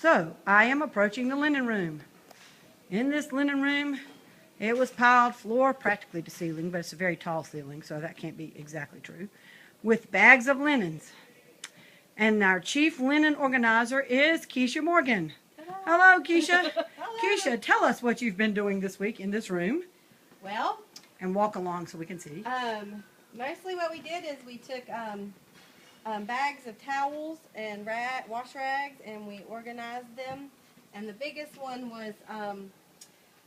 So, I am approaching the linen room. In this linen room, it was piled floor practically to ceiling, but it's a very tall ceiling, so that can't be exactly true, with bags of linens. And our chief linen organizer is Keisha Morgan. Hello, Keisha. Hello. Keisha, tell us what you've been doing this week in this room. Well, and walk along so we can see. Mostly what we did is we took bags of towels and wash rags, and we organized them. And the biggest one was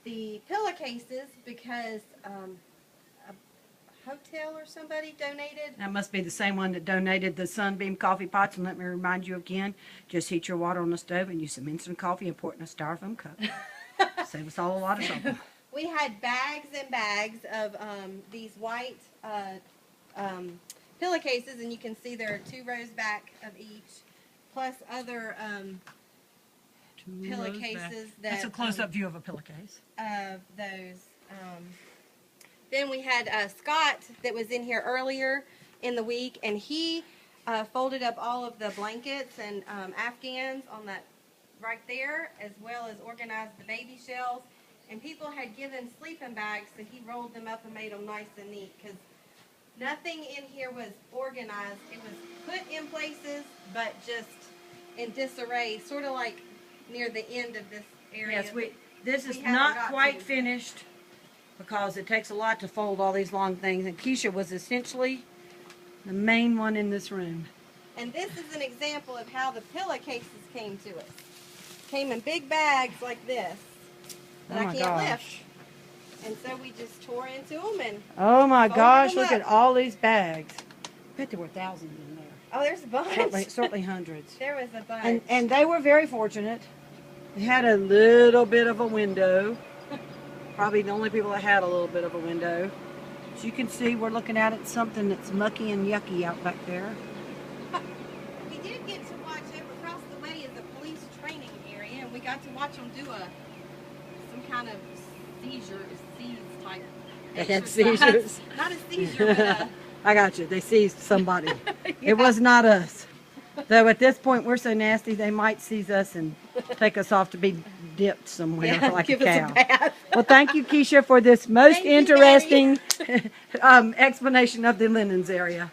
the pillowcases, because a hotel or somebody donated. That must be the same one that donated the Sunbeam coffee pots. And let me remind you again, just heat your water on the stove and use some instant coffee and pour it in a styrofoam cup. Save us all a lot of trouble. We had bags and bags of these white pillowcases, and you can see there are 2 rows back of each, plus other pillowcases. That's a close-up view of a pillowcase. Of those. Then we had Scott that was in here earlier in the week, and he folded up all of the blankets and Afghans on that right there, as well as organized the baby shelves. And people had given sleeping bags, so he rolled them up and made them nice and neat, because nothing in here was organized. It was put in places, but just in disarray, sort of like near the end of this area. Yes, this is not quite finished, because it takes a lot to fold all these long things. And Keisha was essentially the main one in this room. And this is an example of how the pillowcases came to us. Came in big bags like this that I can't lift. And so we just tore into them and oh my gosh, look at all these bags. I bet there were thousands in there. Oh, there's a bunch. Certainly hundreds. There was a bunch. And they were very fortunate. They had a little bit of a window. Probably the only people that had a little bit of a window. As you can see, we're looking at it, something that's mucky and yucky out back there. We did get to watch over across the way is a police training area, and we got to watch them do some kind of seize type. They had seizures. Not a seizure, but I got you. They seized somebody. Yeah. It was not us. Though at this point we're so nasty they might seize us and take us off to be dipped somewhere like a cow. Us a bath. Well, thank you, Keisha, for this most interesting explanation of the linens area.